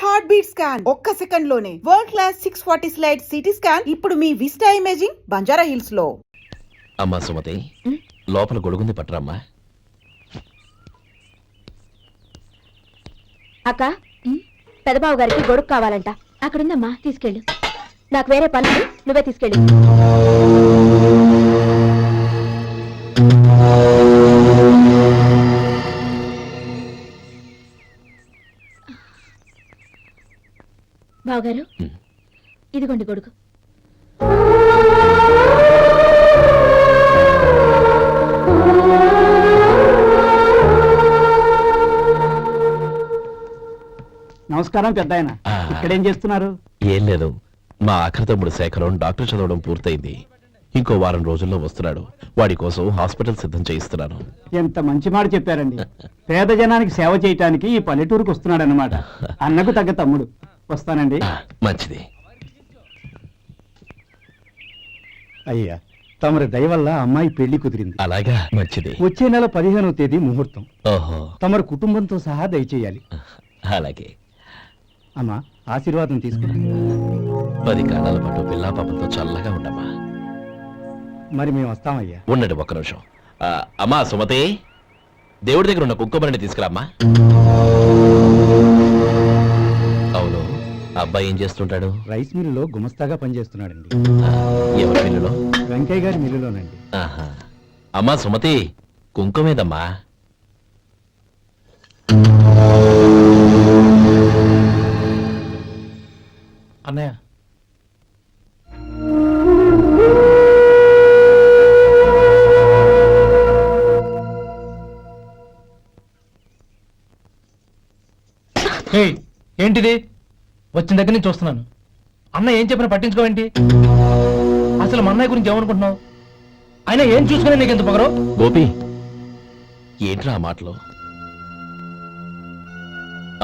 Heart beat scan ఒక్క second లోనే world class 640 slide CT scan ఇప్పుడు మీ విస్టా ఇమేజింగ్ బంజారా హిల్స్ లో. అమ్మా సుమతి, లోపల గొడుగుంది పట్టరమ్మా. అక్క, పెదబాబు గారికి గొడుగు కావాలంట. అక్కడుందమ్మా, తీసుకెళ్ళు. నాకు వేరే పనులు, నువ్వే తీసుకెళ్ళు. బావగారు, ఇదిగోండి గొడుగు. నమస్కారం పెద్దాయన. ఇక్కడేం చేస్తున్నారు? ఏం లేదు, మా ఆఖరి తమ్ముడు శేఖరం డాక్టర్ చదవడం పూర్తయింది. ఇంకో వారం రోజుల్లో వస్తున్నాడు. వాడి కోసం హాస్పిటల్ సిద్ధం చేయిస్తున్నాను. ఎంత మంచి మాట చెప్పారండి. పేద జనానికి సేవ చేయటానికి ఈ పల్లెటూరుకు వస్తున్నాడు అన్నమాట. అన్నకు తగ్గ తమ్ముడు. వస్తానండి. మంచిది. అయ్యా, తమరి దయ వల్ల అమ్మాయి పెళ్లి కుదిరింది. అలాగా, మంచిది. వచ్చే నెల 15వ తేదీ ముహూర్తం. ఓహో, తమరు కుటుంబంతో సహా దయచేయాలి. అలాగే. అమ్మా, ఆశీర్వాదం తీసుకుని 10 కాలాల పాటు పిల్లా పాపంతో చల్లగా ఉండమ్మా. మరి మేము వస్తామయ్యా. ఉండండి ఒక్క నిమిషం. అమ్మా సుమతి, దేవుడి దగ్గర ఉన్న కుక్కబరిని తీసుకురామ్మా. అవును, అబ్బాయి ఏం చేస్తుంటాడు? రైస్ మిల్లులో గుమస్తాగా పనిచేస్తున్నాడండి. ఎవరి మిల్లులో? వెంకయ్య గారి మిల్లులోనండి. ఆహా. అమ్మా సుమతి, కుంకుమేదమ్మా. అన్నయ్య, ఏంటిది? వచ్చిన దగ్గర నుంచి చూస్తున్నాను. అన్న ఏం చెప్పినా పట్టించుకోవేంటి? అసలు మా అన్నయ్య గురించి ఏమనుకుంటున్నావు? అయినా ఏం చూసుకునే నీకు ఎంత పొగరు? గోపి, ఏంట్రా ఆ మాటలు?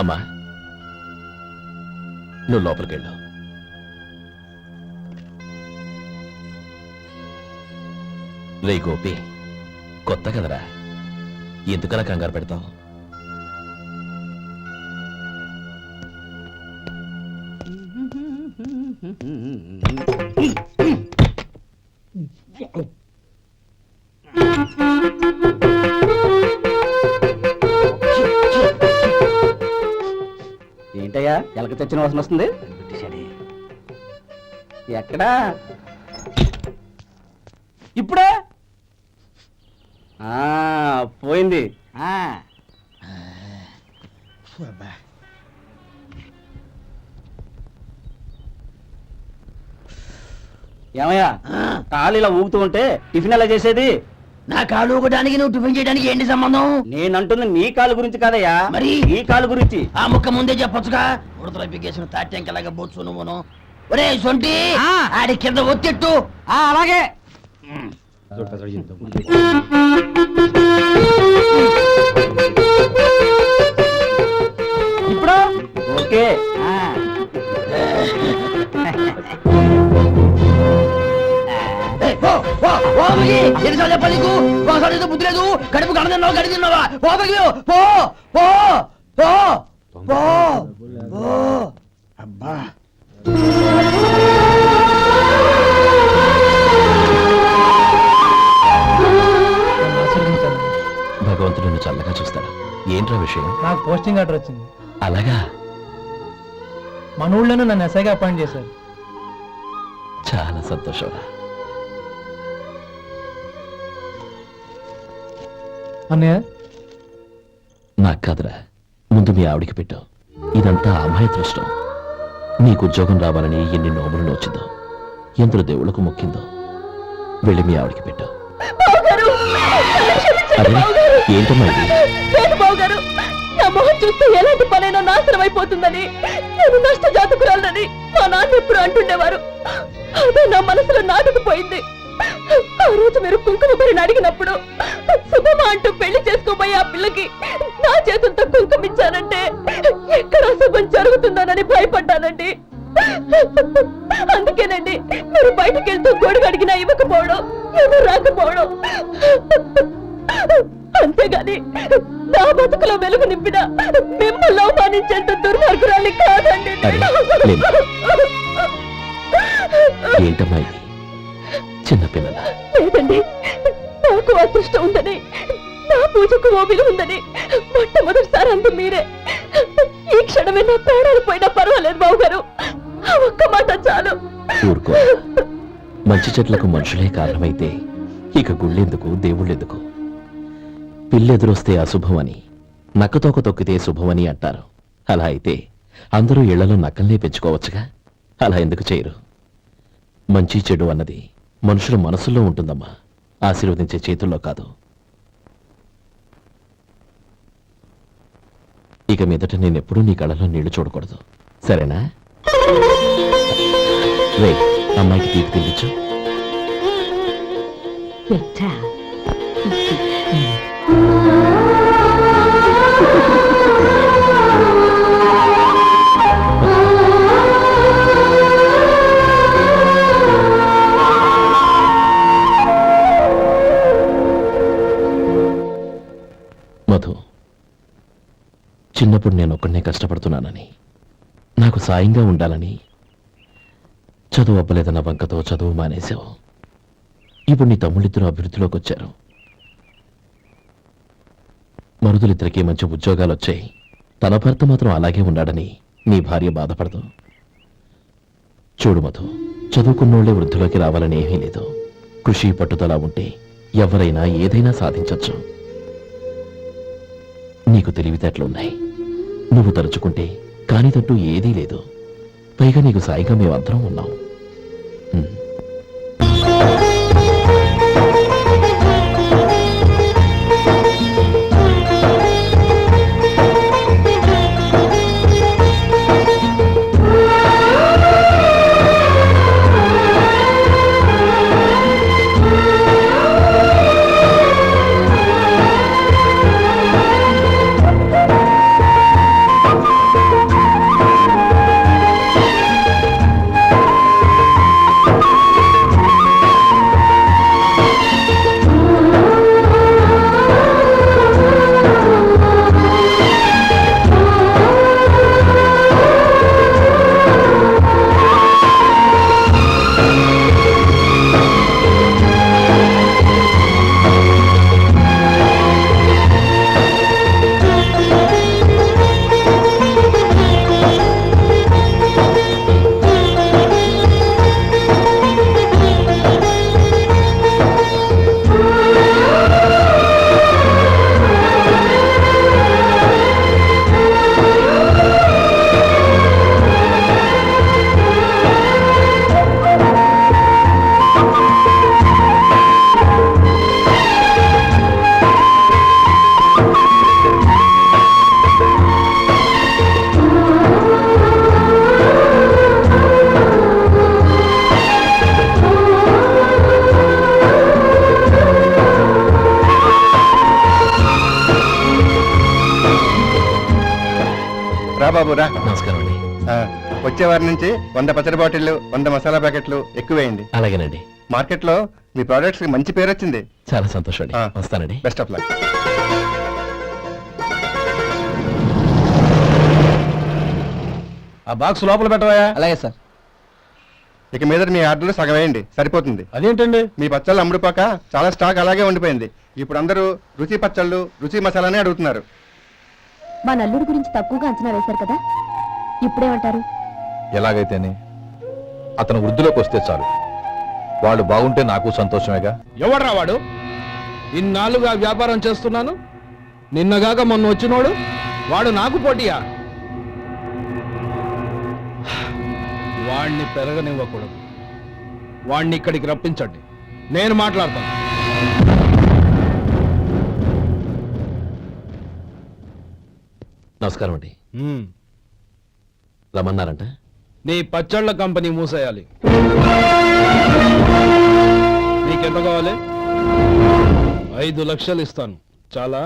అమ్మా, నువ్వు లోపలికి వెళ్ళు. రే గోపి, కొత్త కదరా, ఎందుకలా కంగారు పెడతావు? ఏంటయ్యా, ఎలక తెచ్చిన వాసన వస్తుంది? ఎక్కడా? ఇప్పుడే పోయింది. ఏమయ్యా, కాలు ఇలా ఊగుతూ ఉంటే టిఫిన్ ఎలా చేసేది? నా కాలు ఊగడానికి నువ్వు టిఫిన్ చేయడానికి ఏంటి సంబంధం? నేనంటుంది నీ కాలు గురించి కాదయ్యా, మరి ఈ కాలు గురించి. ఆ ముక్క ముందే చెప్పొచ్చుగా. ఉడతలో పిగేసిన తాట్యంకలాగా బొచ్చు నువ్వును. ఒరే సొంటి, ఆడి కింద ఒత్తిట్టు. అలాగే. ఇప్పుడు ఓకే. ఎన్నిసార్లు చెప్పాలి నీకు? ఒకసారి బుద్ధి లేదు. కడుపు గడ తిన్నావు, గడి తిన్నావా? పో పో పో పో పో పో. అబ్బా, భగవంతుడు నిన్ను చల్లగా చూస్తాడు. ఏంట్రా విషయం? నాకు పోస్టింగ్ ఆర్డర్ వచ్చింది. అలాగా? మన ఊళ్ళోనే నన్ను ఎస్ఐగా అపాయింట్ చేశారు. చాలా సంతోషం. అన్నయ్య, నాకు కాదురా, ముందు మీ ఆవిడికి పెట్టావు. ఇదంతా అమ్మాయి దృష్టం. నీకు ఉద్యోగం రావాలని ఎన్ని నోములు నోచిందో, ఎందరు దేవుళ్లకు మొక్కిందో. వెళ్ళి మీ ఆవిడికి పెట్టావు. ఏంటమ్మా ఇది? బావగారు, నా మొహం చూస్తే ఎలాంటి పనైనా నాశనం అయిపోతుందని, నేను నష్ట జాతకురాలని మా నాన్న ఎప్పుడు అంటుండేవారు. అదే నా మనసులో నాటుకుపోయింది. ఆ రోజు మీరు కుంకుమ బరిని అడిగినప్పుడు శుభమా అంటూ పెళ్లి చేసుకోబోయే ఆ పిల్లకి నా చేతులతో కుంకుమించానంటే ఎక్కడ అశుభం జరుగుతుందోనని భయపడ్డానండి. అందుకేనండి మీరు బయటకు వెళ్తూ గొడుగు అడిగినా ఇవ్వకపోవడం, ఎవరు రాకపోవడం. అంతేగాని నా బతుకులో వెలుగు నింపిన మిమ్మల్ని అవమానించేంత దుర్మార్గురాలి కాదండి అరే, నేను. ఏంటమ్మా ఇది? చిన్నపిల్లల లేదండి, నాకు అదృష్టం ఉందని, నా పూజకు ఓ విలువ ఉందని మొట్టమొదటిసారి అంది మీరే. ఈ క్షణమే నా ప్రాణాలు పోయినా పర్వాలేదు బాబు గారు, ఆ ఒక్క మాట చాలు. ఊరుకో. మంచి చెట్లకు మనుషులే కారణమైతే ఇక గుళ్ళెందుకు, దేవుళ్ళెందుకు? పిల్లెదురొస్తే అశుభం అని, నక్కతోక తొక్కితే శుభమని అంటారు. అలా అయితే అందరూ ఇళ్లలో నక్కల్నే పెంచుకోవచ్చుగా. అలా ఎందుకు చేయరు? మంచి చెడు అన్నది మనుషుల మనసుల్లో ఉంటుందమ్మా, ఆశీర్వదించే చేతుల్లో కాదు. ఇక మీదట నేనెప్పుడూ నీ కళ్ళలో నీళ్లు చూడకూడదు, సరేనా? రే, అమ్మాయికి తీపి తినిపించు. మధు, చిన్నప్పుడు నేను ఒక్కడనే కష్టపడుతున్నానని, నాకు సాయంగా ఉండాలని చదువు అవ్వలేదన్న వంకతో చదువు మానేశావు. ఇప్పుడు నీ తమ్ముళ్ళిద్దరూ అభివృద్ధిలోకి వచ్చారు. మరుదులిద్దరికీ మంచి ఉద్యోగాలు వచ్చాయి. తన భర్త మాత్రం అలాగే ఉన్నాడని నీ భార్య బాధపడదు. చూడు మధు, చదువుకున్నోళ్లే వృద్ధిలోకి రావాలని ఏమీ లేదు. కృషి పట్టుదల ఉంటే ఎవరైనా ఏదైనా సాధించొచ్చు. నీకు తెలివితేటలున్నాయి. నువ్వు తలుచుకుంటే కానిదంటూ ఏదీ లేదు. పైగా నీకు సాయిగా మేమందరం ఉన్నాం. ఉమ్. రా బాబు రా. నమస్కారం అండి. వచ్చే వారి నుంచి 100 పచ్చడి బాటిళ్లు 100 మసాలా ప్యాకెట్లు ఎక్కువేయండి. అలాగేనండి. మార్కెట్ లో మీ ప్రోడక్ట్స్ కి మంచి పేరు వచ్చింది. చాలా సంతోషం అండి. వస్తానండి. Best of luck. ఆ బాక్స్ లోపల పెట్టవా? అలాగే సార్. ఇక మీద మీ ఆర్డర్లు సగం వేయండి, సరిపోతుంది. అదేంటండి? మీ పచ్చళ్ళు అమ్ముడుపోక చాలా స్టాక్ అలాగే ఉండిపోయింది. ఇప్పుడు అందరూ రుచి పచ్చళ్ళు, రుచి మసాలానే అడుగుతున్నారు. మా నల్లుడి గురించి తక్కువగా అంచనా వేశారు కదా, ఇప్పుడేమంటారు? ఎలాగైతేనే అతను వృద్ధిలోకి వస్తే చాలు. వాళ్ళు బాగుంటే నాకు సంతోషమేగా. ఎవడ్రా వాడు? ఇన్నాళ్ళుగా వ్యాపారం చేస్తున్నాను, నిన్నగాక మొన్న వచ్చినోడు వాడు నాకు పోటీయా? వాణ్ణి పెరగనివ్వకూడదు. వాణ్ణి ఇక్కడికి రప్పించండి, నేను మాట్లాడతాను. నమస్కారం అండి. రమ్మన్నారంట? నీ పచ్చళ్ళ కంపెనీ మూసేయాలి. నీకెంత కావాలి? 5 లక్షలు ఇస్తాను. చాలా?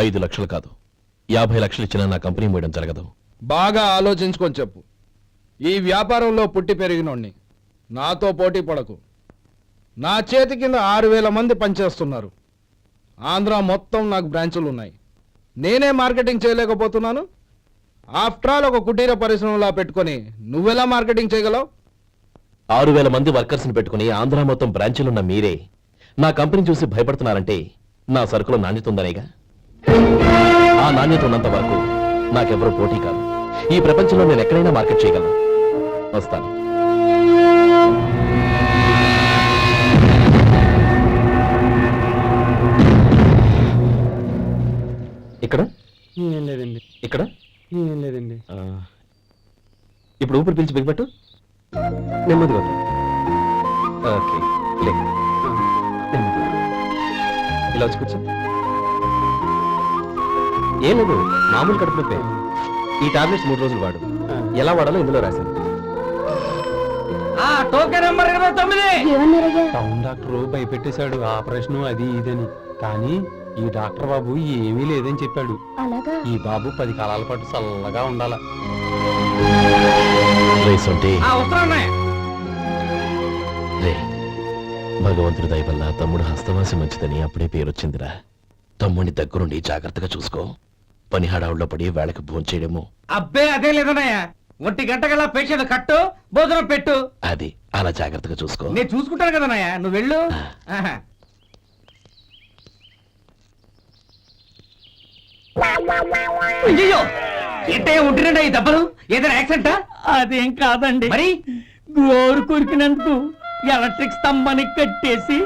5 లక్షలు కాదు, 50 లక్షలు ఇచ్చినా నా కంపెనీ మూయడం జరగదు. బాగా ఆలోచించుకొని చెప్పు. ఈ వ్యాపారంలో పుట్టి పెరిగినోణ్ణి, నాతో పోటీ పడకు. నా చేతి కింద 6000 మంది పనిచేస్తున్నారు. ఆంధ్ర మొత్తం నాకు బ్రాంచులు ఉన్నాయి. నేనే మార్కెటింగ్ చేయలేకపోతున్నాను. ఆఫ్టర్ ఆల్ ఒక కుటీర పరిశ్రమలా పెట్టుకొని నువ్వెలా మార్కెటింగ్ చేయగలవు? 6,000 మంది వర్కర్స్ని పెట్టుకుని ఆంధ్ర మొత్తం బ్రాంచీలున్న మీరే నా కంపెనీ చూసి భయపడుతున్నారంటే నా సరుకులో నాణ్యత ఉందనేగా. ఆ నాణ్యత ఉన్నంత వరకు నాకెవరూ పోటీ కాదు. ఈ ప్రపంచంలో నేను ఎక్కడైనా మార్కెట్ చేయగలను. వస్తాను. ఇక్కడ ఏం లేదండి, ఇక్కడ ఏం లేదండి. ఇప్పుడు ఊపిరి పీల్చి బిగపట్టు. నెమ్మదిగా వద్దు. ఓకే, లే. నెమ్మదిగా. ఇలా వచ్చి కూర్చో. ఏం లేదు, మామూలు కడుపు నొప్పే. ఈ టాబ్లెట్స్ 3 రోజులు వాడు. ఎలా వాడాలో ఇందులో రాశాను. Token number 29. ఏమన్నారయ్యా? టౌన్ డాక్టర్ భయపెట్టేశాడు, ఆపరేషన్ అది ఇదని. కానీ ఈ డాక్టర్ బాబు ఏమీ లేదని చెప్పాడు. అలాగా? ఈ బాబు 10 కాలాల పాటు చల్లగా ఉండాల. రేసంటే వస్తున్నాయి. రే, భగవంతుడి దయ వల్ల తమ్ముడు హస్తవాసి మంచిదని అప్పుడే పేరొచ్చిందిరా. తమ్ముడిని దగ్గరుండి జాగ్రత్తగా చూసుకో. పని హడావుల్లో పడి వేళకి భోంచేయడము. అబ్బే అదే లేదన్నయ్య. 1 గంట గల పేషెంట్ కట్టు, భోజనం పెట్టు. అది అలా జాగ్రత్తగా చూసుకో. నేను చూసుకుంటాను కదన్నయ్య, నువ్వు వెళ్ళు. ఆహా. అయ్యో, ఏంటయ్యా ఉంటున్నాడా ఈ దెబ్బలు? ఏదైనా యాక్సిడెంటా? అదేం కాదండి, మరి గోరు కొరికినందుకు ఎలక్ట్రిక్ స్తంభానికి కట్టేసి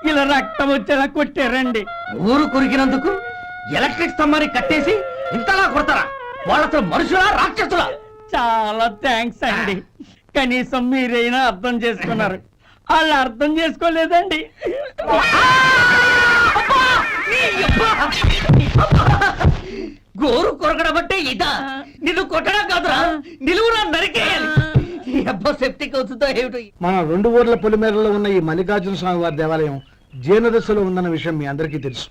ఇలా రక్తం వచ్చేలా కొట్టారండి. ఊరు కురికినందుకు ఎలక్ట్రిక్ స్తంభాన్ని కట్టేసి ఇంతలా కొడతారా? వాళ్ళతో మనుషులా రాక్షసులా? చాలా థ్యాంక్స్ అండి, కనీసం మీరైనా అర్థం చేసుకున్నారు. వాళ్ళు అర్థం చేసుకోలేదండి. గోరు కొరకడం అంటే ఇదా? నిన్ను కొట్టడం కాదురా, నిలువురా నరికేయాలి. ఈ అబ్బా సెప్టిక్ అవుతుందో ఏమిటో. మన 2 ఊర్ల పొలిమేరలో ఉన్న ఈ మల్లికార్జున స్వామి వారి దేవాలయం జీర్ణదశలో ఉందన్న విషయం మీ అందరికీ తెలుసు.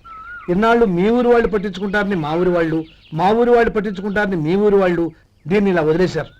ఇన్నాళ్ళు మీ ఊరు వాళ్ళు పట్టించుకుంటారని మా ఊరి వాళ్ళు, మా ఊరి వాళ్ళు పట్టించుకుంటారని మీ ఊరి వాళ్ళు దీన్ని ఇలా వదిలేశారు.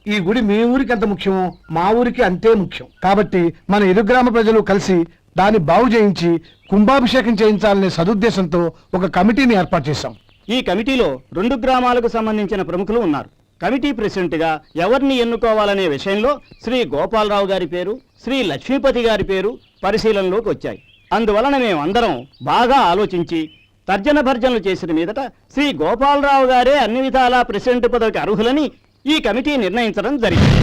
ఈ గుడి మీ ఊరికి ఎంత ముఖ్యమో మా ఊరికి అంతే ముఖ్యం. కాబట్టి మన ఇరు గ్రామ ప్రజలు కలిసి దాన్ని బాగు చేయించి కుంభాభిషేకం చేయించాలనే సదుద్దేశంతో ఒక కమిటీని ఏర్పాటు చేశాం. ఈ కమిటీలో 2 గ్రామాలకు సంబంధించిన ప్రముఖులు ఉన్నారు. కమిటీ ప్రెసిడెంట్ గా ఎవరిని ఎన్నుకోవాలనే విషయంలో శ్రీ గోపాలరావు గారి పేరు, శ్రీ లక్ష్మీపతి గారి పేరు పరిశీలనలోకి వచ్చాయి. అందువలన మేమందరం బాగా ఆలోచించి తర్జన భర్జనలు చేసిన మీదట శ్రీ గోపాలరావు గారే అన్ని విధాలా ప్రెసిడెంట్ పదవికి అర్హులని ఈ కమిటీ నిర్ణయించడం జరిగింది.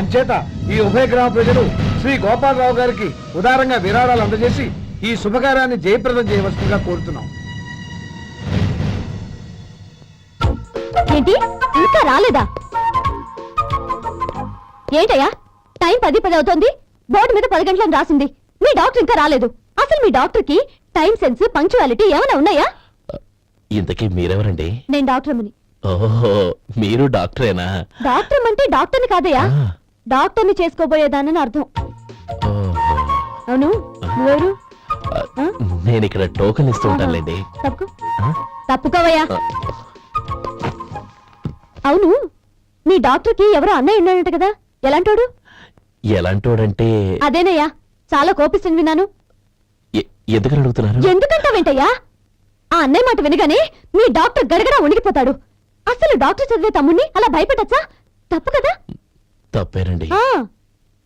అంచేత ఈ ఉభయ గ్రామ ప్రజలు శ్రీ గోపాలరావు గారికి ఉదారంగా విరాళాలు అందజేసి ఈ శుభకార్యాన్ని జయప్రదం చేయవలసిందిగా కోరుతున్నాం. ఏంటి, ఇంకా రాలేదా? ఏంటయ్యా, టైం 10 అవుతోంది. బోర్డు మీద 10 గంటలని రాసింది. మీ డాక్టర్ ఇంకా రాలేదు. అసలు మీ డాక్టర్ కి టైం సెన్స్, పంక్చువాలిటీ ఏమైనా ఉన్నాయా? ఇంతకీ మీరెవరండి? నేను డాక్టర్ అమ్మని. ఓహో, మీరు డాక్టరేనా? డాక్టర్ అంటే డాక్టర్ని కాదయ్యా, డాక్టర్ని చేసుకోబోయేదానని అర్థం. ఓహో. అవును, నువ్వెవరు? నేను ఇక్కడ టోకెన్ ఇస్తూ ఉంటానులేండి. తప్పుకో, తప్పుకోవయ్యా. అవును, మీ డాక్టర్ కి ఎవరో అన్నయ్య ఉన్నాడంట కదా, ఎలాంటోడు? ఎలాంటోడంటే అదేనయ్యా, చాలా కోపిస్తుంది విన్నాను. ఎందుకని అడుగుతున్నారు? ఎందుకంటావేంటయ్యా? ఆ అన్నయ్య మాట వినగానే మీ డాక్టర్ గడగడా ఉణిగిపోతాడు. అసలు డాక్టర్ చదివే తమ్ముణ్ణి అలా భయపెట్టచ్చా? తప్పు కదా? తప్పేనండి.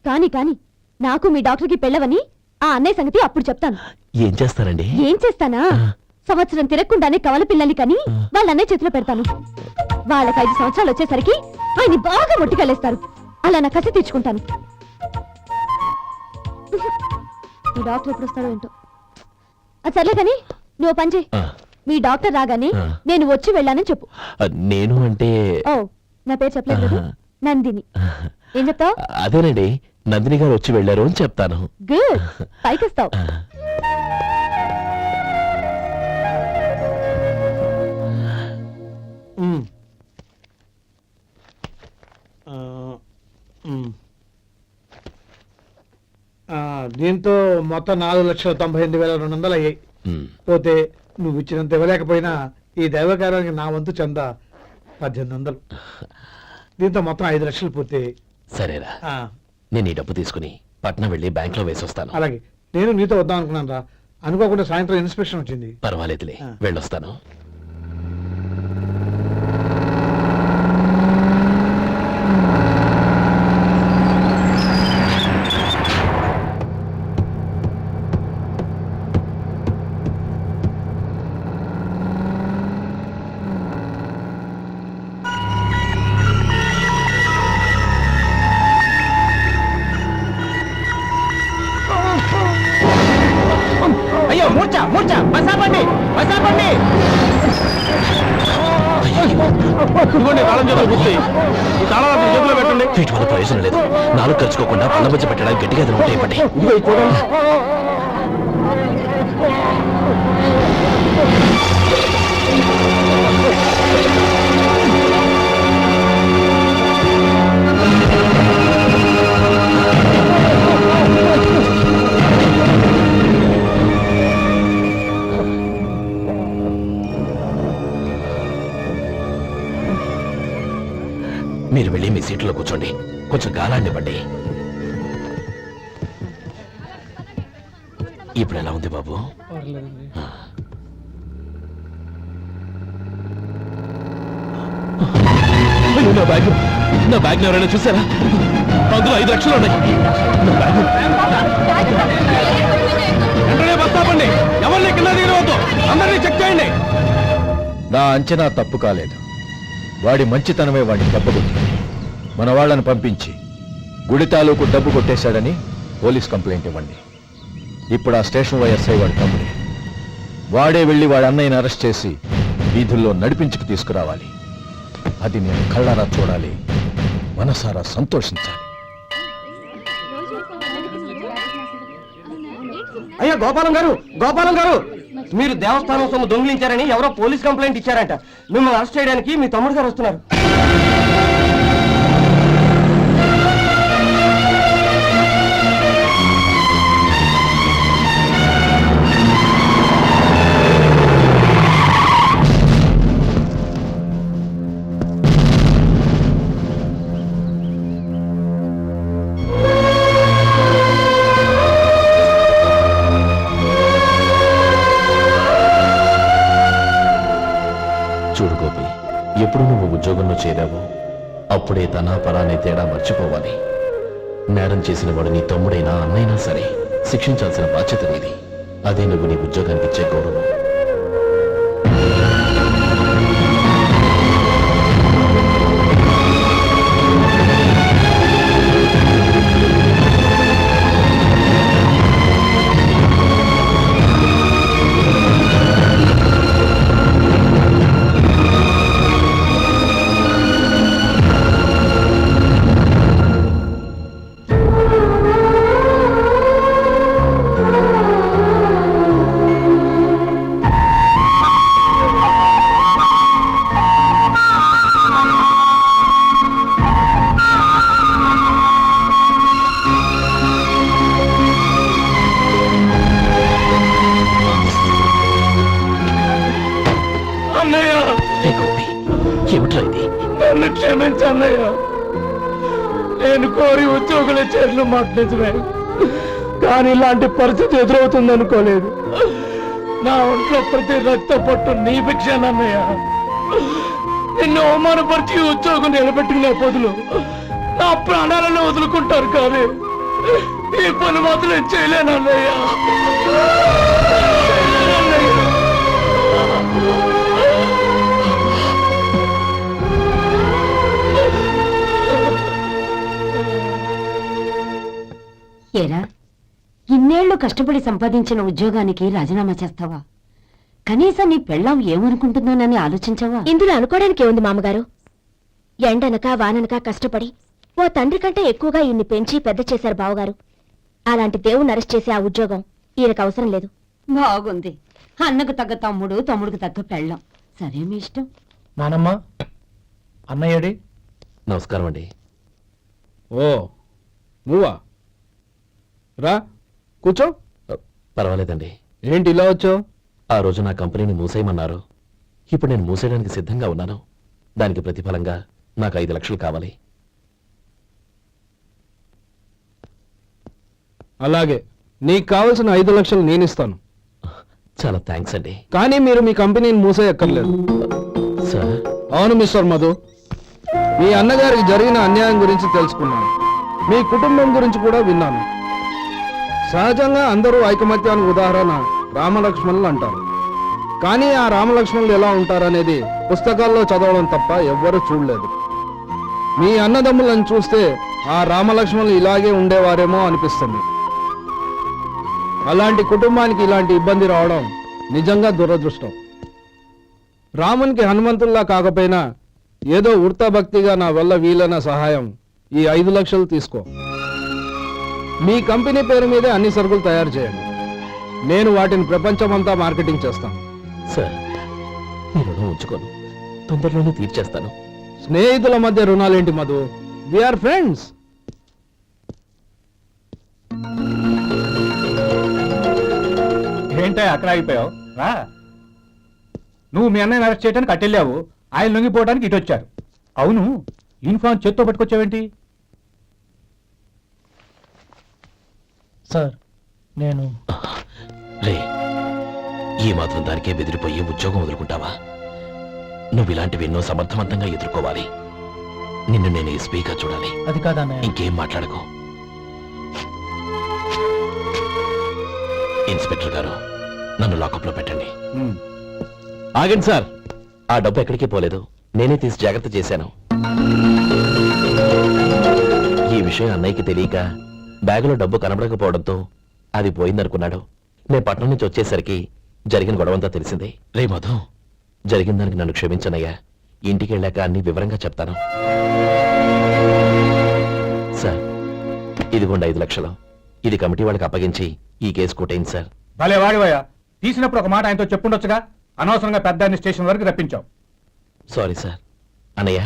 కాని కాని నాకు మీ డాక్టర్ కి పెళ్ళవని ఆ అన్నయ్య సంగతి అప్పుడు చెప్తాను. ఏం చేస్తారండి? ఏం చేస్తానా? సంవత్సరం తిరగకుండానే కవల పిల్లల్ని కని వాళ్ళ అన్నయ్య చేతిలో పెడతాను. వాళ్ళకి 5 సంవత్సరాలు వచ్చేసరికి ఆయన్ని బాగా ఒట్టికెళ్ళేస్తారు. అలా నా కసి తీర్చుకుంటాను. మీ డాక్టర్ ఎప్పుడు వస్తాడో ఏంటో. అది సర్లే కానీ నువ్వు పని చేయి. మీ డాక్టర్ రాగానే నేను వచ్చి వెళ్ళానని చెప్పు. నేను అంటే ఓ, నా పేరు చెప్పలేదు కదా, నందిని. ఏం చెప్తావు? అదేనండి, నందిని గారు వచ్చి వెళ్ళారు అని చెప్తాను. గుడ్, పైకొస్తావు. దీంతో మొత్తం 4,98,200 అయ్యాయి. పోతే నువ్వు ఇచ్చినంత ఇవ్వలేకపోయినా ఈ దైవకార్యానికి నా వంతు చంద 1800. దీంతో మొత్తం 5 లక్షలు పూర్తి. సరేరా, నేను ఈ డబ్బు తీసుకుని పట్నం వెళ్ళి బ్యాంక్ లో వేసొస్తాను. అలాగే నేను నీతో వద్దాం అనుకున్నాను రా, అనుకోకుండా సాయంత్రం ఇన్స్పెక్షన్ వచ్చింది. పర్వాలేదులే, వెళ్ళొస్తాను. అయ్యో మూర్చ మూర్చ బసాపండి బసాపండి వీటి వల్ల ప్రయోజనం లేదు. నాలుగు ఖర్చుకోకుండా పళ్ళ మధ్య పెట్టడానికి గట్టిగా ఏదైనా ఉంటే ఇవ్వండి. మీరు వెళ్ళి మీ సీట్లో కూర్చోండి, కొంచెం గాలాన్ని ఇవ్వండి. ఇప్పుడు ఎలా ఉంది బాబు? నా బ్యాగ్ ఎవరైనా చూసారా? అందులో 5 లక్షలు ఉన్నాయి. బస్తాపండి ఎవరిని కింద దిగవద్దు, అందరినీ చెక్ చేయండి. నా అంచనా తప్పు కాలేదు. వాడి మంచితనమే వాడిని దెబ్బకొట్టింది. మన వాళ్ళని పంపించి గుడి తాలూకు డబ్బు కొట్టేశాడని పోలీస్ కంప్లైంట్ ఇవ్వండి. ఇప్పుడు ఆ స్టేషన్ ఎస్ఐ వాడి తమ్ముడే. వాడే వెళ్ళి వాడి అన్నయ్యని అరెస్ట్ చేసి వీధుల్లో నడిపించుకు తీసుకురావాలి. అది నేను కళ్ళారా చూడాలి, మనసారా సంతోషించాలి. అయ్యా గోపాలం గారు మీరు దేవస్థానం సొమ్ము దొంగిలించారని ఎవరో పోలీస్ కంప్లైంట్ ఇచ్చారంట. మిమ్మల్ని అరెస్ట్ చేయడానికి మీ తమ్ముడు గారు వస్తున్నారు. చూడు గోపి, ఎప్పుడు నువ్వు ఉద్యోగంలో చేరావో అప్పుడే తన పరానే తేడా మర్చిపోవాలి. నేరం చేసిన వాడు నీ తమ్ముడైనా అన్నైనా సరే శిక్షించాల్సిన బాధ్యత నీది. అదే నువ్వు నీ ఉద్యోగానికి ఇచ్చే గౌరవం. నన్ను క్షమించన్నయ్య. నేను కోరి ఉద్యోగుల చేతులు మాట నిజమే, కానీ ఇలాంటి పరిస్థితి ఎదురవుతుంది అనుకోలేదు. నా ఒంట్లో ప్రతి రక్త పట్టు నీ భిక్షానన్నయ్య. నిన్ను అవమానపరిచి ఉద్యోగం నిలబెట్టుకునే బదులు నా ప్రాణాలను వదులుకుంటారు, కానీ ఈ పని మాత్రం నేను చేయలేనన్నయ్య. ఏరా, ఇన్నేళ్లు కష్టపడి సంపాదించిన ఉద్యోగానికి రాజీనామా చేస్తావా? కనీసం నీ పెళ్ళాం ఏమనుకుంటుందోనని ఆలోచించవా? ఇందులో అనుకోవడానికి ఏముంది మామగారు? ఎండనక వాననక కష్టపడి ఓ తండ్రి కంటే ఎక్కువగా ఈయన్ని పెంచి పెద్ద చేశారు బావగారు. అలాంటి దేవుణ్ణి అరెస్ట్ చేసే ఆ ఉద్యోగం ఈయనకు అవసరం లేదు. బాగుంది. అన్నకు తగ్గ తమ్ముడు, తమ్ముడికి తగ్గ పెళ్ళాం. సరే, మీ ఇష్టం. నానమ్మ, అన్నయ్యడి. నమస్కారం అండి. ఓ నువ్వా? రా కూర్చో. పర్వాలేదండి. ఏంటి ఇలా వచ్చావు? ఆ రోజు నా కంపెనీని మూసేయమన్నారు. ఇప్పుడు నేను మూసేయడానికి సిద్ధంగా ఉన్నాను. దానికి ప్రతిఫలంగా నాకు 5 లక్షలు కావాలి. అలాగే నీకు కావలసిన 5 లక్షలు నేను ఇస్తాను. చాలా థ్యాంక్స్ అండి. కానీ మీరు మీ కంపెనీని మూసేయక్కర్లేదు. సార్, అవును మిస్టర్ మధు, మీ అన్నగారికి జరిగిన అన్యాయం గురించి తెలుసుకున్నాను. మీ కుటుంబం గురించి కూడా విన్నాను. సహజంగా అందరూ ఐకమత్యానికి ఉదాహరణ రామలక్ష్మణులు అంటారు. కానీ ఆ రామలక్ష్మణులు ఎలా ఉంటారనేది పుస్తకాల్లో చదవడం తప్ప ఎవ్వరూ చూడలేదు. మీ అన్నదమ్ములను చూస్తే ఆ రామలక్ష్మణులు ఇలాగే ఉండేవారేమో అనిపిస్తుంది. అలాంటి కుటుంబానికి ఇలాంటి ఇబ్బంది రావడం నిజంగా దురదృష్టం. రామునికి హనుమంతుల్లా కాకపోయినా ఏదో ఉడతాభక్తిగా నా వల్ల వీలైన సహాయం ఈ 5 లక్షలు తీసుకో. మీ కంపెనీ పేరు మీదే అన్ని సరుకులు తయారు చేయండి. నేను వాటిని ప్రపంచమంతా మార్కెటింగ్ చేస్తాను. సార్, ఈ రుణం ఉంచుకోను, తొందరలోనే తీర్చేస్తాను. స్నేహితుల మధ్య రుణాలేంటి మధు? We are friends. ఏంటో అక్కడ ఆగిపోయావు? రా. నువ్వు మీ అన్నయ్యని అరెస్ట్ చేయడానికి అట్టెళ్ళావు, ఆయన లొంగిపోవడానికి ఇటు వచ్చారు. అవును, యూనిఫామ్ చేత్తో పట్టుకొచ్చావేంటి? సార్, నేను రే, ఈ మాత్రం దానికే బెదిరిపోయి ఉద్యోగం వదులుకుంటావా? నువ్వు ఇలాంటివి ఎన్నో సమర్థవంతంగా ఎదుర్కోవాలి. నిన్ను నేను ఎస్పీగా చూడాలి. అది కాదన్నయ్య. ఇంకేం మాట్లాడకు. ఇన్స్పెక్టర్ గారు, నన్ను లాకప్లో పెట్టండి. ఆగండి సార్, ఆ డబ్బు ఎక్కడికి పోలేదు, నేనే తీసి జాగ్రత్త చేశాను. ఈ విషయం అన్నయ్యకి తెలియక బ్యాగులో డబ్బు కనబడకపోవడంతో అది పోయిందనుకున్నాడు. నేను పట్నం నుంచి వచ్చేసరికి జరిగిన గొడవంతా తెలిసింది. రే మధు, జరిగిన దానికి నన్ను క్షమించనయ్యా. ఇంటికి వెళ్ళాక అన్ని వివరంగా చెప్తాను. సార్, ఇదిగోండి 5 లక్షలు. ఇది కమిటీ వాళ్ళకి అప్పగించి ఈ కేసు కొట్టేయండి సార్. భలే వాడివయ్యా, తీసినప్పుడు ఒక మాట ఆయనతో చెప్పుండొచ్చుగా. అనవసరంగా పెద్ద స్టేషన్ వరకు రప్పించావు. Sorry sir. అన్నయ్య,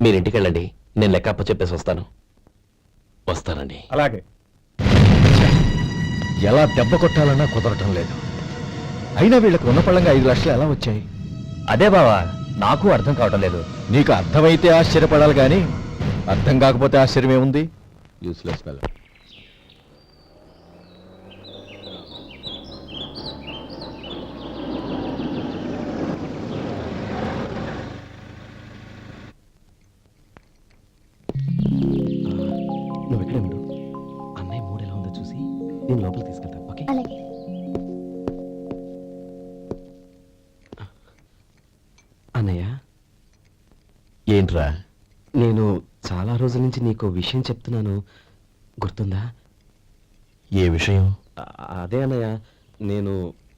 మీరు ఇంటికి వెళ్ళండి, నేను లెక్క అప్ప చెప్పేసి వస్తాను. వస్తానండి. అలాగే. ఎలా దెబ్బ కొట్టాలన్నా కుదరటం లేదు. అయినా వీళ్ళకి ఉన్న పళ్ళంగా 5 లక్షలు ఎలా వచ్చాయి? అదే బావా, నాకు అర్థం కావటం లేదు. నీకు అర్థమైతే ఆశ్చర్యపడాలి కానీ అర్థం కాకపోతే ఆశ్చర్యమేముంది? Useless fellow. నువ్వు ఇక్కడే ఉండు. అన్నయ్య మూడు ఎలా ఉందో చూసి నేను లోపలికి తీసుకెళ్తాను. ఓకే? అలాగే. అన్నయ్య, ఏంట్రా? నేను చాలా రోజుల నుంచి నీకు విషయం చెప్తున్నాను, గుర్తుందా? ఏ విషయం? అదే అన్నయ్య, నేను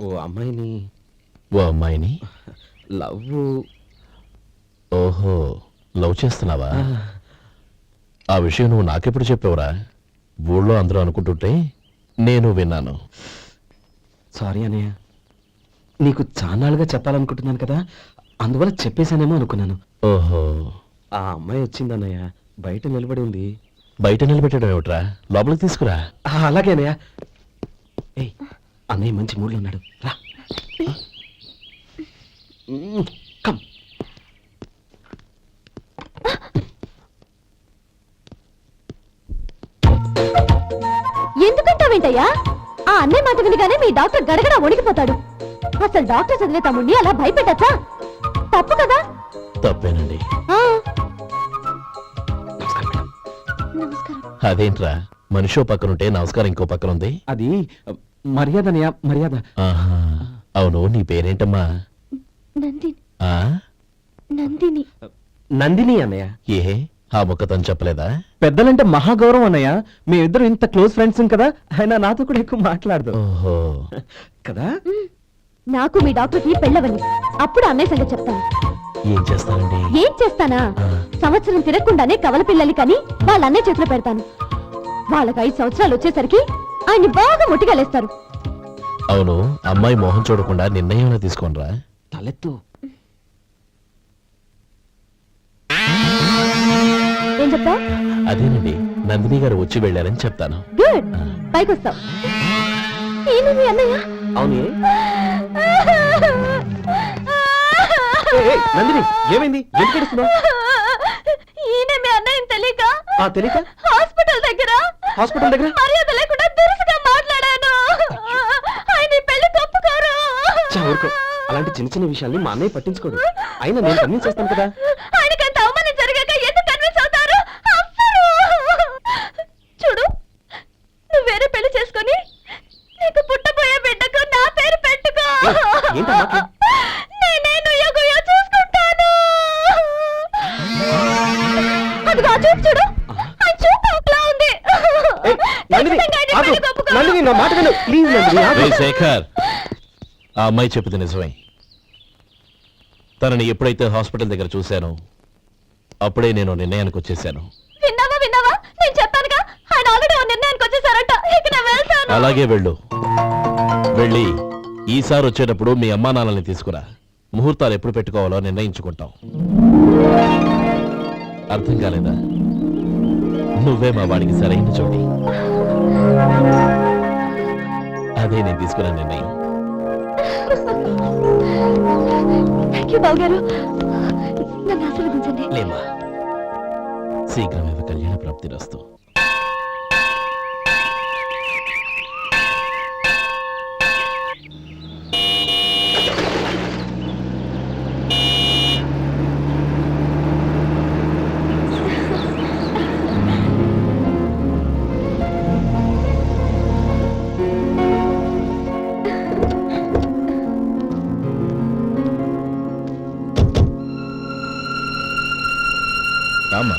ఓ అమ్మాయిని లవ్. ఓహో, లవ్ చేస్తున్నావా? ఆ విషయం నువ్వు నాకెప్పుడు చెప్పావురా? ఊళ్ళో అందరూ అనుకుంటుంటే నేను విన్నాను. సారీ అన్నయ్య, నీకు చాన్నాళ్ళుగా చెప్పాలనుకుంటున్నాను కదా, అందువల్ల చెప్పేశానేమో అనుకున్నాను. ఓహో, ఆ అమ్మాయి వచ్చిందన్నయ్య, బయట నిలబడి ఉంది. బయట నిలబెట్టడం ఏమిట్రా? లోపలికి తీసుకురా. అలాగే అన్నయ్య. ఏయ్, అన్నయ్య మంచి మూడ్లో ఉన్నాడు, రా. కమ్. ఎందుకంటావేంటయ్యా? ఆ అన్నయ్య మాట వినగానే మీ డాక్టర్ గడగడ వణికిపోతాడు. అసలు డాక్టర్ చదివే తమ్ముడిని అలా భయపెట్టచ్చా? తప్పు కదా? తప్పేనండి. నమస్కారం. అదేంట్రా, మనిషో పక్కనుంటే నమస్కారం ఇంకో పక్కన ఉంది? అది మర్యాదనయ్య, మర్యాద. ఆహా, అవును, నీ పేరేంటమ్మా? నందిని. ఆ? నందిని. నందిని అన్నయ్య. ఏ, ఆ ముక్క తను చెప్పలేదా? పెద్దలంటే మహాగౌరవం అన్నయ్య. మేమిద్దరం ఇంత క్లోజ్ ఫ్రెండ్స్ కదా, ఆయన నాతో కూడా ఎక్కువ మాట్లాడదు ఓహో కదా. నాకు మీ డాక్టర్కి పెళ్ళవని అప్పుడు అన్నయ్య సంగతి చెప్తాను. ఏం చేస్తానండి? ఏం చేస్తానా? సంవత్సరం తిరగకుండానే కవల పిల్లలు కని వాళ్ళ అన్నయ్య చేతిలో పెడతాను. వాళ్ళకి 5 సంవత్సరాలు వచ్చేసరికి ఆయన్ని బాగా ముట్టిగలేస్తారు. అవును, అమ్మాయి మోహం చూడకుండా నిర్ణయం తీసుకోనరా? తలెత్తు. ఏం చెప్తా? అదేనండి, నందిని గారు వచ్చి వెళ్ళారని చెప్తాను. గుడ్, పైకొస్తావు. ఏమి మీ అన్నయ్య? అవునే. నందిని, ఏమైంది? ఎందుకు ఏడుస్తున్నావ్? ఈయన మీ అన్నయ్య తెలియక తెలియక హాస్పిటల్ దగ్గర హాస్పిటల్ దగ్గర మర్యాద లేకుండా దురుసుగా ఊరుకో. అలాంటి చిన్న చిన్న విషయాల్ని మా అన్నయ్య పట్టించుకోడు. అయినా నేను కన్విన్స్ చేస్తాను కదా. ఆయనకంత అవమానం జరిగాక ఎందుకు కన్విన్స్ అవుతారు? చూడు, నువ్వు వేరే పెళ్లి చేసుకొని నీకు పుట్టబోయే బిడ్డకు నా పేరు పెట్టుకో. ఏంటా మాటలు? నేనే నుయ్యగుయ్య చూసుకుంటాను. అదిగో ఆ చూపు చూడు, ఆ చూపు ఒకలా ఉంది. నందిని, నా మాట విను ప్లీజ్. నందిని, శేఖర్, ఆ అమ్మాయి చెప్పింది నిజమే. తనని ఎప్పుడైతే హాస్పిటల్ దగ్గర చూశానో అప్పుడే నేను నిర్ణయానికి వచ్చేసాను. విన్నావా విన్నావా? నేను చెప్పానుగా, ఆయన ఆల్రెడీ ఓ నిర్ణయానికి వచ్చేసారంట. ఇక నేను వెళ్తాను. అలాగే వెళ్ళి ఈసారి వచ్చేటప్పుడు మీ అమ్మా నాన్నల్ని తీసుకురా. ముహూర్తాలు ఎప్పుడు పెట్టుకోవాలో నిర్ణయించుకుంటాం. అర్థం కాలేదా? నువ్వే మా వాడికి సరైన చోటి. అదే నేను తీసుకున్న నిర్ణయం. థ్యాంక్ యూ బావగారు, నన్ను ఆశీర్వదించండి. లేమ్మా, శీఘ్రమేవ కళ్యాణ ప్రాప్తి రస్తు. రామ్మా.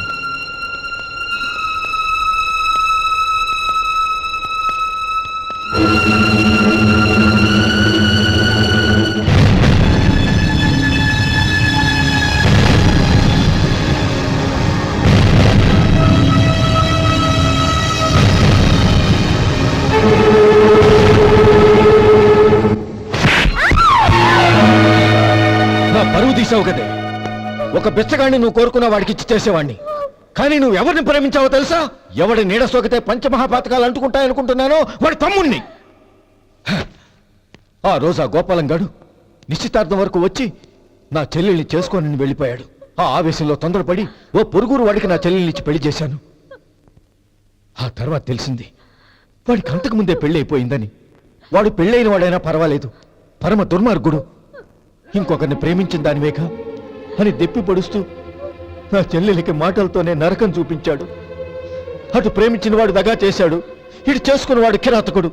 నా పరువు తీసావు కదే. ఒక బిచ్చగాడిని నువ్వు కోరుకున్న వాడికి ఇచ్చి చేసేవాడిని. కానీ నువ్వు ఎవరిని ప్రేమించావో తెలుసా? ఎవడి నీడ సోకితే పంచమహాపాతకాలు అంటుకుంటాయనుకుంటున్నానో వాడి తమ్ముణ్ణి. ఆ రోజు ఆ గోపాలం గాడు నిశ్చితార్థం వరకు వచ్చి నా చెల్లెల్ని చేసుకోనని వెళ్ళిపోయాడు. ఆ ఆవేశంలో తొందరపడి ఓ పొరుగురు వాడికి నా చెల్లెల్ని ఇచ్చి పెళ్లి చేశాను. ఆ తర్వాత తెలిసింది వాడికి అంతకు ముందే పెళ్లి అయిపోయిందని. వాడు పెళ్ళైన వాడైనా పర్వాలేదు, పరమ దుర్మార్గుడు. ఇంకొకరిని ప్రేమించిన దానివేగా అని దెప్పి పొడుస్తూ నా చెల్లెలికి మాటలతోనే నరకం చూపించాడు. అటు ప్రేమించిన వాడు దగా చేశాడు, ఇటు చేసుకున్నవాడు కిరాతకుడు.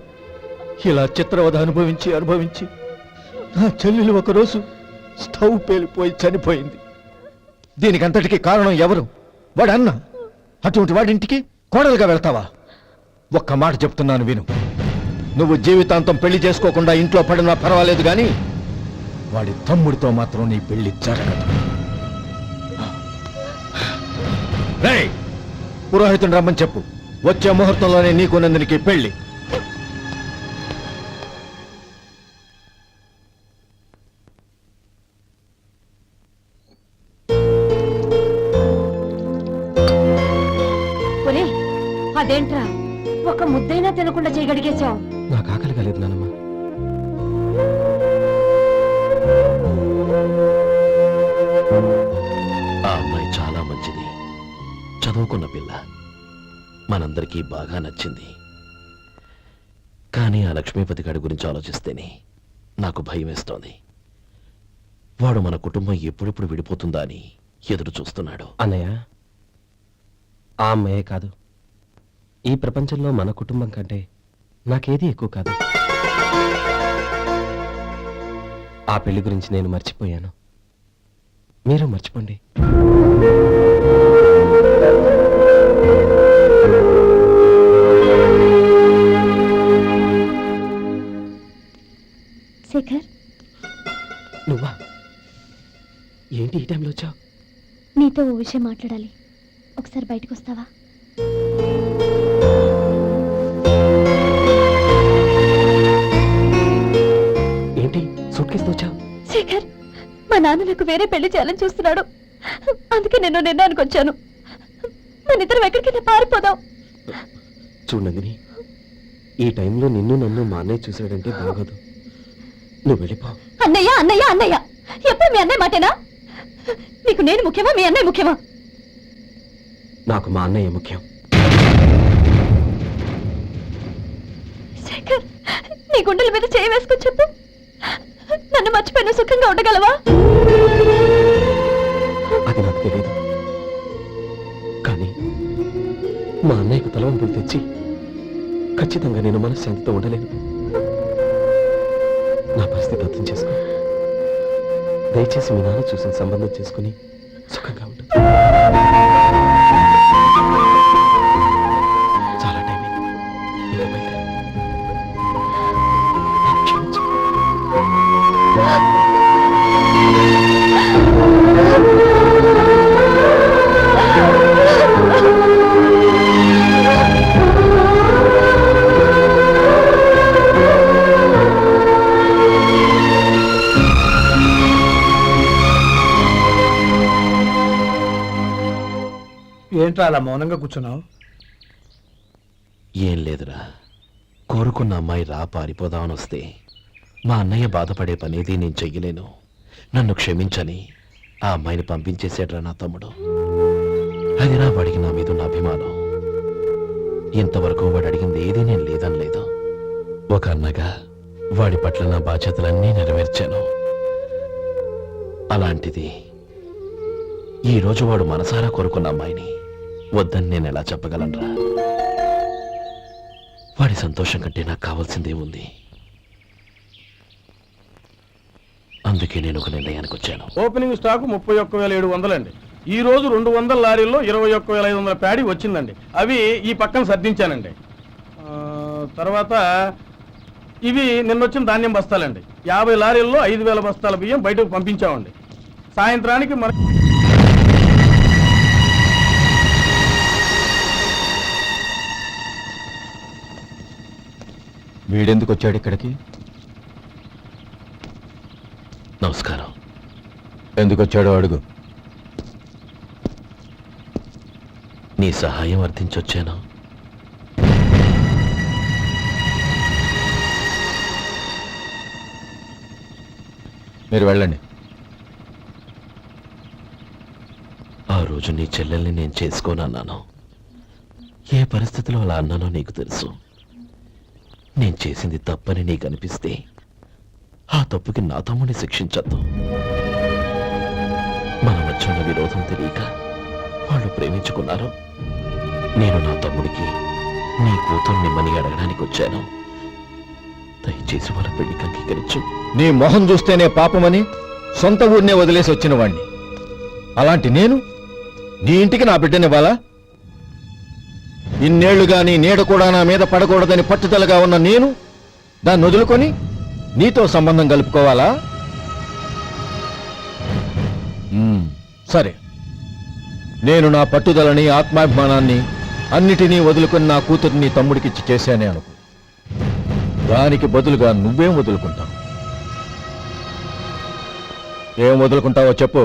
ఇలా చిత్రవధ అనుభవించి నా చెల్లెలు ఒకరోజు స్టవ్ పేలిపోయి చనిపోయింది. దీనికంతటికీ కారణం ఎవరు? వాడు అన్న. అటువంటి వాడింటికి కోడలుగా వెళ్తావా? ఒక్క మాట చెప్తున్నాను విను. నువ్వు జీవితాంతం పెళ్లి చేసుకోకుండా ఇంట్లో పడినా పర్వాలేదు, కానీ వాడి తమ్ముడితో మాత్రం నీ పెళ్లి జరగదు. రేయ్, పురోహితుని రమ్మని చెప్పు. వచ్చే ముహూర్తంలోనే నీకు నందినికి పెళ్లి. అదేంట్రా, ఒక ముద్దైనా తినకుండా చేయగలిగేశావు? నాకు ఆకలి కాలేదు నానమ్మ. ఆ అమ్మాయి చాలా మంచిది, చదువుకున్న పిల్ల, మనందరికీ బాగా నచ్చింది. కానీ ఆ లక్ష్మీపతి గారి గురించి ఆలోచిస్తేనే నాకు భయం వేస్తోంది. వాడు మన కుటుంబం ఎప్పుడెప్పుడు విడిపోతుందా అని ఎదురు చూస్తున్నాడు. అన్నయ్య, ఆ అమ్మాయే కాదు, ఈ ప్రపంచంలో మన కుటుంబం కంటే నాకేది ఎక్కువ కాదు. ఆ పెళ్లి గురించి నేను మర్చిపోయాను, మీరు మర్చిపోండి. శేఖర్, నువ్వా? ఏంటి ఈ టైంలో వచ్చావు? నీతో ఓ విషయం మాట్లాడాలి. ఒకసారి బయటకు వస్తావా? ఏంటి సూట్ కేసుతో వచ్చావు? శేఖర్, మా నాన్న నాకు వేరే పెళ్లి చేయాలని చూస్తున్నాడు. అందుకే నేను నిర్ణయానికి వచ్చాను. మన ఇద్దరం ఎక్కడికైనా పారిపోదాం. చూడు నందిని, ఈ టైంలో నిన్ను నన్ను మా అన్నయ్య చూశాడంటే బాగోదు. నువ్వు వెళ్ళిపో. అన్నయ్య అన్నయ్య అన్నయ్య, ఎప్పుడు మీ అన్నయ్య మాటేనా? నీకు నేను ముఖ్యమా, మీ అన్నయ్య ముఖ్యమా? నాకు మా అన్నయ్య ముఖ్యం. శేఖర్, నీ గుండెల మీద చేయి వేసుకొని చెప్పు. నన్ను మర్చిపోయిన సుఖంగా ఉండగలవా? అది నాకు తెలియదు, కానీ మా అన్నయ్యకు తలవంపులు తెచ్చి ఖచ్చితంగా నేను మనశ్శాంతితో ఉండలేను. నా పరిస్థితి అర్థం చేసుకో. దయచేసి మీ నాన్న చూసిన సంబంధం చేసుకుని సుఖంగా ఉంటుంది. చాలా టైం అయింది, ఇంకా బయలుదేరు. క్షమించు. ఏంట్రా అలా మౌనంగా కూర్చున్నావు? ఏం లేదురా, కోరుకున్న అమ్మాయి రా పారిపోదామని వస్తే మా అన్నయ్య బాధపడే పనేది నేను చెయ్యలేను. నన్ను క్షమించని ఆ అమ్మాయిని పంపించేసాడ్రా నా తమ్ముడు. అదిరా వాడికి నా మీద ఉన్న అభిమానం. ఇంతవరకు వాడు అడిగింది ఏదీ నేను లేదనలేదు. ఒక అన్నగా వాడి పట్ల నా బాధ్యతలన్నీ నెరవేర్చాను. అలాంటిది ఈరోజు వాడు మనసారా కోరుకున్న అమ్మాయిని వద్దని నేను ఎలా చెప్పగలనరా? వాడి సంతోషం కంటే నాకు కావాల్సిందే ఉంది. అందుకే నేను ఒక నిర్ణయానికి వచ్చాను. ఓపెనింగ్ స్టాక్ 31,700 అండి. ఈ రోజు 200 లారీల్లో 21,500 ప్యాడీ వచ్చిందండి. అవి ఈ పక్కన సర్దించానండి. తర్వాత ఇవి నిన్నొచ్చిన ధాన్యం బస్తాలండి. 50 లారీల్లో 5,000 బస్తాల బియ్యం బయటకు పంపించామండి. సాయంత్రానికి మన వీడెందుకు వచ్చాడు ఇక్కడికి? నమస్కారం. ఎందుకు వచ్చాడో అడుగు. నీ సహాయం అర్థించొచ్చాను. మీరు వెళ్ళండి. ఆ రోజు నీ చెల్లెల్ని నేను చేసుకోనన్నాను. ఏ పరిస్థితిలో అలా అన్నానో నీకు తెలుసు. నేను చేసింది తప్పని నీకు అనిపిస్తే ఆ తప్పుకి నా తమ్ముడిని శిక్షించద్దు. మన మధ్య ఉన్న విరోధం తెలియక వాళ్ళు ప్రేమించుకున్నారు. నేను నా తమ్ముడికి నీ కూతుర్ని మని అడగడానికి వచ్చాను. దయచేసి వాళ్ళ పెళ్లికి అంగీకరించు. నీ మొహం చూస్తేనే పాపమని సొంత ఊరినే వదిలేసి వచ్చిన వాణ్ణి. అలాంటి నేను నీ ఇంటికి నా బిడ్డనివ్వాలా? ఇన్నేళ్లుగా నీ నీడ కూడా నా మీద పడకూడదని పట్టుదలగా ఉన్న నేను దాన్ని వదులుకొని నీతో సంబంధం కలుపుకోవాలా? సరే, నేను నా పట్టుదలని ఆత్మాభిమానాన్ని అన్నిటినీ వదులుకొని నా కూతురిని తమ్ముడికిచ్చి చేశానే అనుకో. దానికి బదులుగా నువ్వేం వదులుకుంటావు? ఏం వదులుకుంటావో చెప్పు.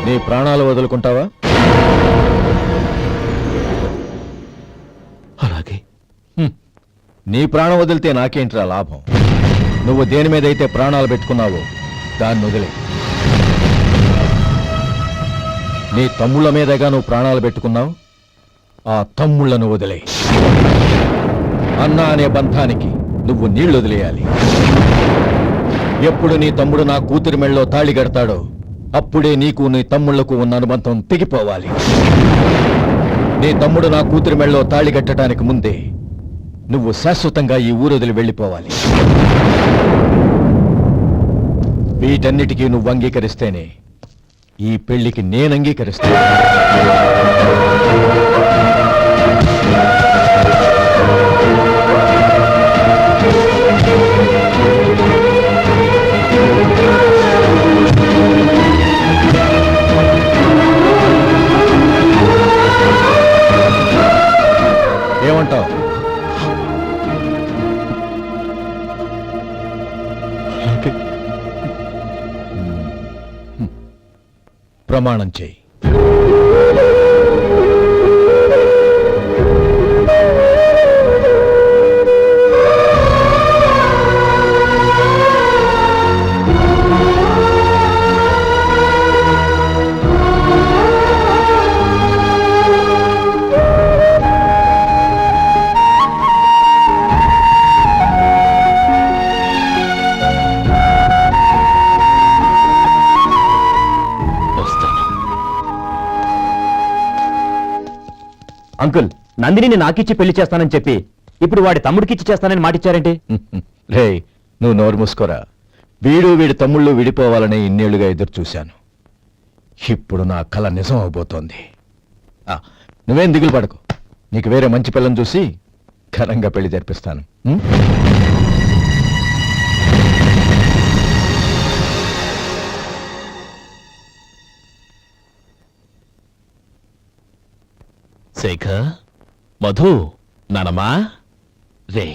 నీ ప్రాణాలు వదులుకుంటావా? అలాగే. నీ ప్రాణం వదిలితే నాకేంట్రా లాభం? నువ్వు దేని మీదైతే ప్రాణాలు పెట్టుకున్నావో దాన్ని వదిలే. నీ తమ్ముళ్ళ మీదగా నువ్వు ప్రాణాలు పెట్టుకున్నావు. ఆ తమ్ముళ్లను వదిలే. అన్న అనే బంధానికి నువ్వు నీళ్లు వదిలేయాలి. ఎప్పుడు నీ తమ్ముడు నా కూతురి మెళ్ళలో తాళి కడతాడో అప్పుడే నీకు నీ తమ్ముళ్లకు ఉన్న అనుబంధం తెగిపోవాలి. నీ తమ్ముడు నా కూతురి మెళ్ళలో తాళి కట్టడానికి ముందే నువ్వు శాశ్వతంగా ఈ ఊరొదిలి వెళ్ళిపోవాలి. వీటన్నిటికీ నువ్వు అంగీకరిస్తేనే ఈ పెళ్లికి నేను అంగీకరిస్తాను. ఏమంటావు? ప్రమాణం చేయి. అంకుల్ నందిని నాకిచ్చి పెళ్లి చేస్తానని చెప్పి ఇప్పుడు వాడి తమ్ముడికిచ్చి చేస్తానని మాటిచ్చారేంటి? రే నువ్వు నోరు మూసుకోరా. వీడి తమ్ముళ్ళు విడిపోవాలని ఇన్నేళ్లుగా ఎదురు చూశాను. ఇప్పుడు నా కల నిజం అవబోతోంది. నువ్వేం దిగులు పడకు, నీకు వేరే మంచి పిల్లని చూసి ఘనంగా పెళ్లి జరిపిస్తాను. శేఖర్, మధు, నానమ్మా, రే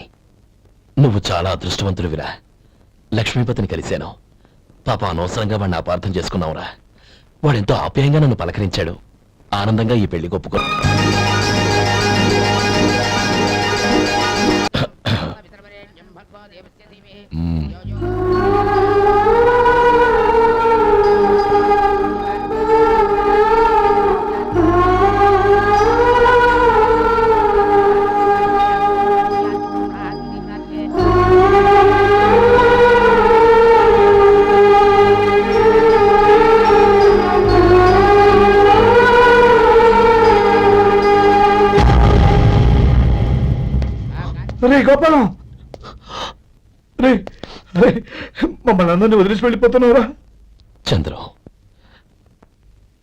నువ్వు చాలా అదృష్టవంతుడివిరా. లక్ష్మీపతిని కలిశాను. పాప అనవసరంగా వాడిని అపార్థం చేసుకున్నావురా. వాడెంతో ఆప్యాయంగా నన్ను పలకరించాడు. ఆనందంగా ఈ పెళ్లి ఒప్పుకో. రే గోపాలం, రే రే మమ్మల్ని అందరినీ వదిలేసి వెళ్ళిపోతున్నావురా? చంద్రం,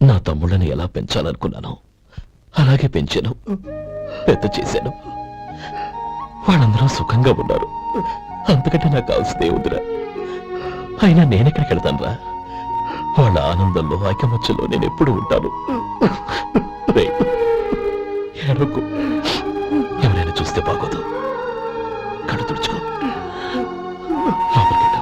నా తమ్ముళ్ళని ఎలా పెంచాలనుకున్నానో అలాగే పెంచాను, పెద్ద చేశాను. వాళ్ళందరూ సుఖంగా ఉన్నారు. అంతకంటే నాకు కావాల్సిందే ఉందిరా. అయినా నేనెక్కడికి వెళ్తానురా? వాళ్ళ ఆనందంలో ఐకమత్యంలో నేను ఎప్పుడు ఉంటాను. రే, ఏడవకు. ఎవరైనా చూస్తే బాగోదు. కళ్ళు తుడుచుకో. లోపలికి వెళ్తాం.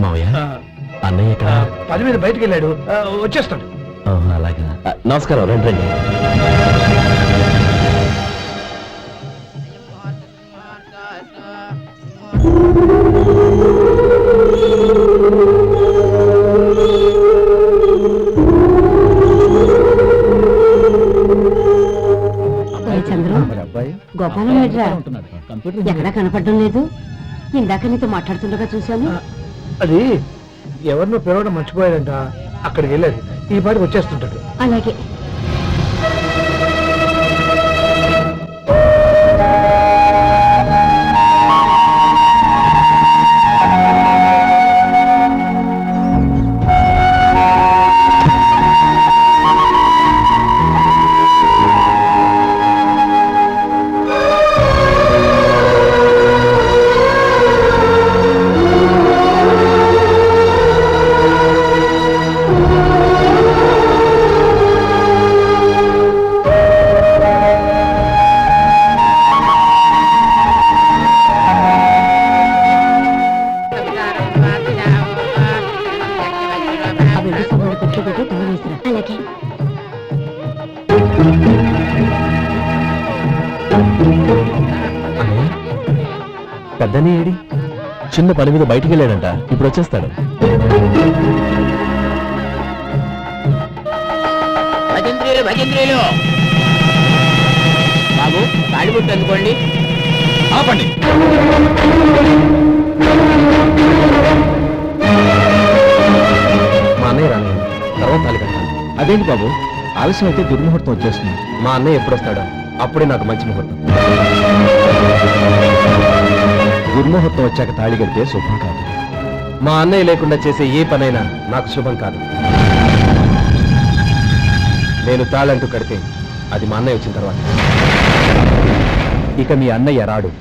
మావయ్య, అన్నయ్య ఎక్కడ? పని మీద బయటికి వెళ్ళాడు, వచ్చేస్తాడు. అలాగా. నమస్కారం, రండి రండి. గోపాలం ఎక్కడా కనపడడం లేదు. ఇందాక నీతో మాట్లాడుతుండగా చూశాను. అది ఎవరినో పిలవడం మర్చిపోయాడంట, అక్కడికి వెళ్ళాడు. ఈ పాటికి వచ్చేస్తుంటాడు. అలాగే. అలాగే. పెద్దని ఏడి? చిన్న పని మీద బయటికి వెళ్ళాడంట, ఇప్పుడు వచ్చేస్తాడు. భజంత్రీలు బాబు, తాడిబుట్టు అందుకోండి. ఆపండి. మా అన్నయ్య రాని తర్వాత తాళి కట్టాలి. అదేంటి బాబు, ఆలస్యం అయితే దుర్ముహూర్తం వచ్చేస్తుంది. మా అన్నయ్య ఎప్పుడు వస్తాడో అప్పుడే నాకు మంచి ముహూర్తం. దుర్ముహూర్తం వచ్చాక తాళి కడితే శుభం కాదు. మా అన్నయ్య లేకుండా చేసే ఏ పనైనా నాకు శుభం కాదు. నేను తాళంటూ కడితే అది మా అన్నయ్య వచ్చిన తర్వాత. ఇక మీ అన్నయ్య రాడు.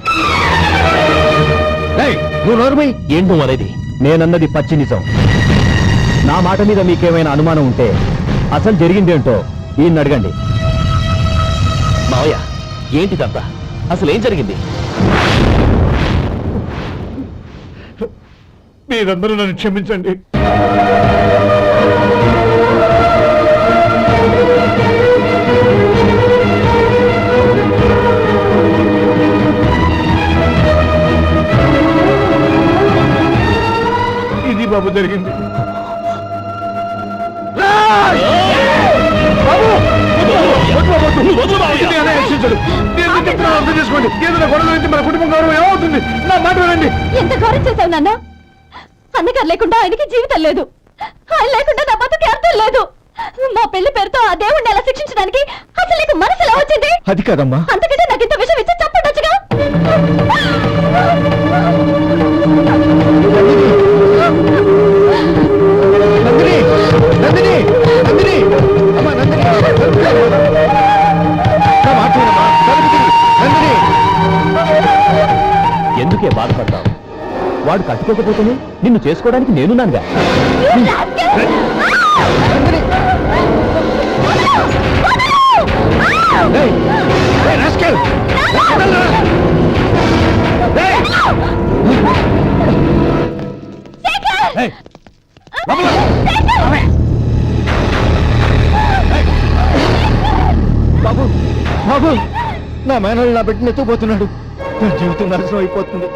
నువ్వు నోరుమై. ఏంటో అనేది? నేనన్నది పచ్చి నిజం. నా మాట మీద మీకేమైనా అనుమానం ఉంటే అసలు జరిగిందేంటో ఈయన్ని అడగండి. మావయ్య ఏంటిదంతా? అసలు ఏం జరిగింది? మీరందరూ నన్ను క్షమించండి. ఇది బాబు జరిగింది. అర్థం చేసుకోండి. ఏదైనా గొడవ అయితే మన కుటుంబం గౌరవం ఏమవుతుంది? నా మాట వినండి. ఎంత గౌరవం చేశావు నాన్న? అన్నగారు లేకుండా ఆయనకి జీవితం లేదు, ఆయన లేకుండా నా బతుకి అర్థం లేదు. మా పెళ్లి పేరుతో ఆ దేవుణ్ణి ఎలా శిక్షించడానికి అసలు నీకు మనసు ఎలా వచ్చింది? అది కాదమ్మా. అంతకంటే నాకు ఇంత విషయం ఇచ్చి చప్పటొచ్చుగా. నందిని, నందిని, నందిని, అమ్మా నందిని, నా మాట వినమ్మా. నందిని, ఎందుకే బాధపడతావు? వాడు కట్టుకోకపోతేనే నిన్ను చేసుకోవడానికి నేనున్నానుగా. ఏయ్, ఏయ్, రాస్కెల్! ఏయ్, లోపల! బాబు, బాబు, నా మేనల్ని నా బిడ్డని ఎత్తుకుపోతున్నాడు. నా జీవితం నాశనం అయిపోతుంది.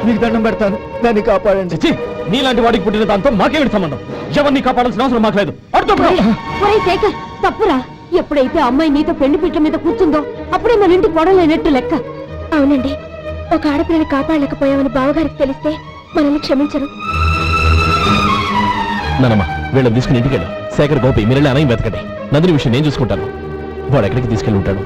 మీకు దండం పెడతాను, దాన్ని కాపాడండి. చిచ్చి, నీలాంటి వాడికి పుట్టిన దాంతో మాకేమిటి సంబంధం? ఎవరిని కాపాడాల్సిన అవసరం మాకు లేదు. ఒరేయ్ శేఖర్, తప్పురా. ఎప్పుడైతే అమ్మాయి నీతో పెళ్లి పీటల మీద కూర్చుందో అప్పుడే మన ఇంటి గొడవలేనట్టు లెక్క. అవునండి, ఒక ఆడపిల్లని కాపాడలేకపోయామని బావగారికి తెలిస్తే మనల్ని క్షమించరు. నానమ్మ, వీళ్ళని తీసుకుని ఇంటికి వెళ్ళు. శేఖర్, గోపి, మీరెళ్ళి అనయం వెతకండి. నందిని విషయం నేను చూసుకుంటాను. వాడు ఎక్కడికి తీసుకెళ్ళి ఉంటాడు?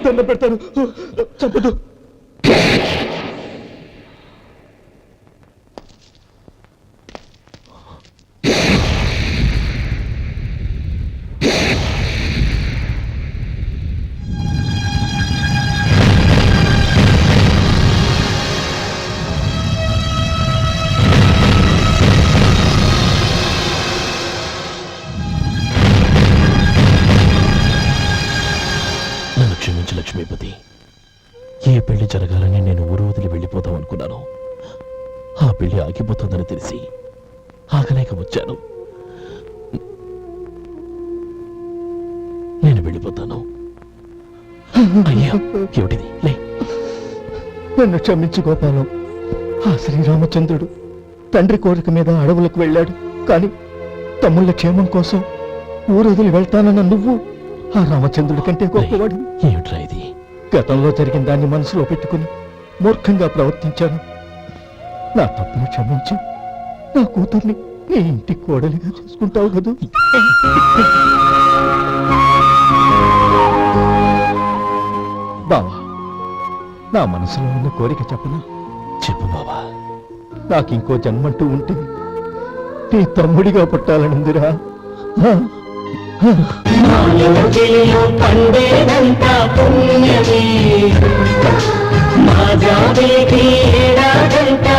దండం పెడతాను, చంపదు. క్షమించు లక్ష్మీపతి. ఏ పెళ్లి జరగాలని నేను ఊరు వదిలి వెళ్ళిపోదాం అనుకున్నాను. ఆ పెళ్లి ఆగిపోతుందని తెలిసి ఆగలేక వచ్చాను. నేను వెళ్ళిపోతాను. అయ్యా, ఏమిటిది? లే. నన్ను క్షమించు గోపాలం. ఆ శ్రీరామచంద్రుడు తండ్రి కోరిక మీద అడవులకు వెళ్ళాడు. కానీ తమ్ముళ్ళ క్షేమం కోసం ఊరొదిలి వెళ్తానన్న నువ్వు ఆ రామచంద్రుడి కంటే గొప్పవాడు. ఏమిట్రా ఇది? గతంలో జరిగిన దాన్ని మనసులో పెట్టుకుని మూర్ఖంగా ప్రవర్తించాను. నా తప్పును క్షమించి నా కూతుర్ని నీ ఇంటి కోడలిగా చేసుకుంటావు కదూ? బావా, నా మనసులో ఉన్న కోరిక చెప్పనా? చెప్పు బాబా. నాకు ఇంకో జన్మంటూ ఉంటే నీ తమ్ముడిగా పుట్టాలనుందిరా. పండేదంతా పుణ్యమే, మా జాబిలికి ఏడాదంతా